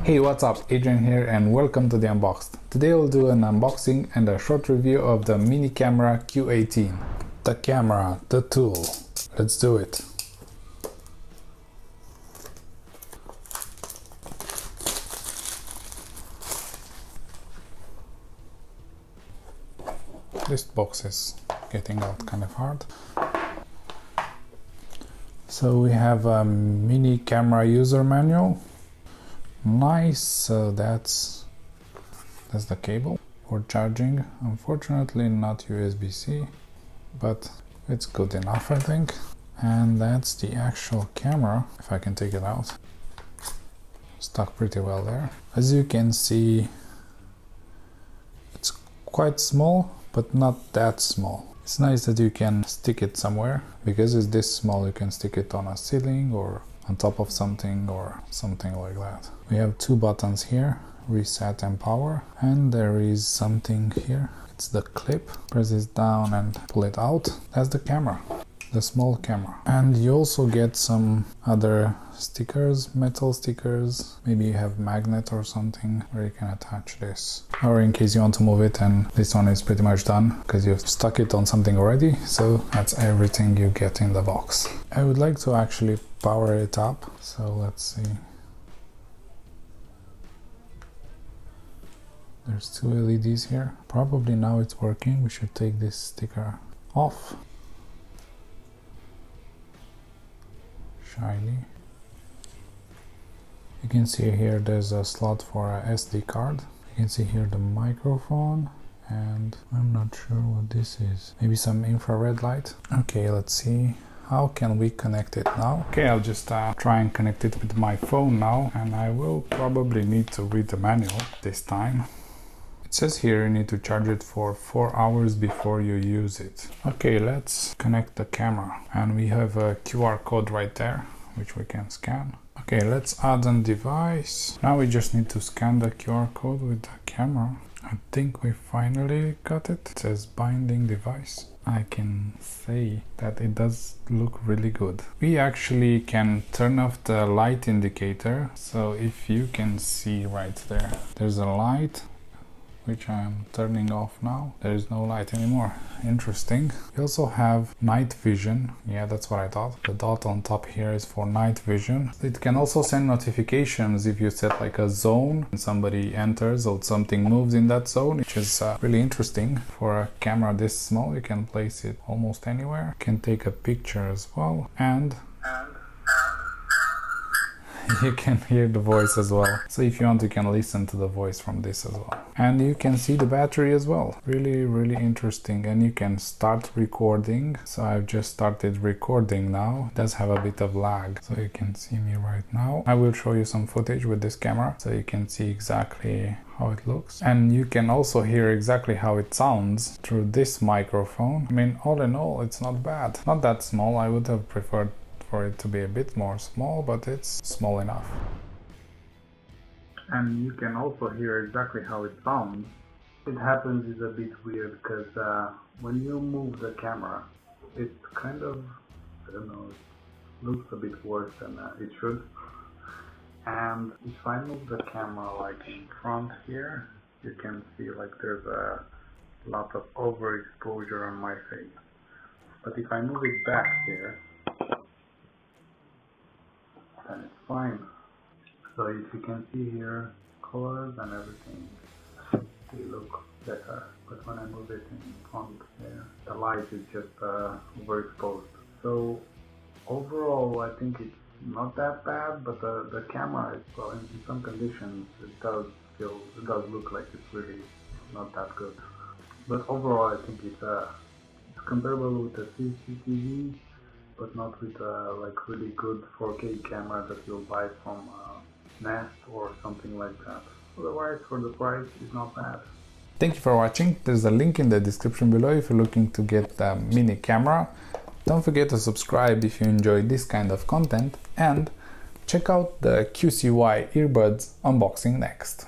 Hey, what's up? Adrian here and welcome to the Unboxed. Today we'll do an unboxing and a short review of the Mini Camera Q18. The camera, the tool. Let's do it. This box is getting out kind of hard. So we have a Mini Camera user manual. Nice, so that's the cable for charging. Unfortunately not USB-C, but it's good enough, I think. And that's the actual camera, if I can take it out. Stuck pretty well there. As you can see, it's quite small, but not that small. It's nice that you can stick it somewhere. Because it's this small, you can stick it on a ceiling or on top of something or something like that. We have two buttons here, reset and power, and there is something here. It's the clip. Press this down and pull it out. That's the camera, the small camera. And you also get some other stickers, metal stickers. Maybe you have magnet or something where you can attach this, or in case you want to move it. And this one is pretty much done because you've stuck it on something already. So that's everything you get in the box. I would like to actually power it up, so let's see. There's two LEDs here. Probably now it's working. We should take this sticker off. Shiny. You can see here there's a slot for a SD card. You can see here the microphone, and I'm not sure what this is. Maybe some infrared light. Okay, let's see. How can we connect it now? Okay, I'll just try and connect it with my phone now, and I will probably need to read the manual this time. It says here you need to charge it for 4 hours before you use it. Okay, let's connect the camera, and we have a QR code right there which we can scan. Okay, let's add a device. Now we just need to scan the QR code with the camera. I think we finally got it. It says binding device. I can say that it does look really good. We actually can turn off the light indicator. So if you can see right there, there's a light which I'm turning off now. There is no light anymore. Interesting. We also have night vision. Yeah, that's what I thought. The dot on top here is for night vision. It can also send notifications if you set like a zone and somebody enters or something moves in that zone, which is really interesting. For a camera this small, you can place it almost anywhere. You can take a picture as well, and you can hear the voice as well. So if you want, you can listen to the voice from this as well. And you can see the battery as well. Really interesting. And you can start recording. So I've just started recording now. It does have a bit of lag, so you can see me right now. I will show you some footage with this camera so you can see exactly how it looks. And you can also hear exactly how it sounds through this microphone. I mean, all in all, it's not bad. Not that small. I would have preferred for it to be a bit more small, but it's small enough. And you can also hear exactly how it sounds. It happens is a bit weird because when you move the camera, it kind of, I don't know, it looks a bit worse than it should. And if I move the camera like in front here, you can see like there's a lot of overexposure on my face. But if I move it back here, then it's fine. So if you can see here, colors and everything, they look better. But when I move it in front there, the light is just overexposed. So overall, I think it's not that bad, but the camera, well, in some conditions, it does look like it's really not that good. But overall, I think it's comparable with the CCTV, but not with a like really good 4K camera that you'll buy from Nest or something like that. Otherwise, for the price, it's not bad. Thank you for watching. There's a link in the description below if you're looking to get the mini camera. Don't forget to subscribe if you enjoy this kind of content, and check out the QCY earbuds unboxing next.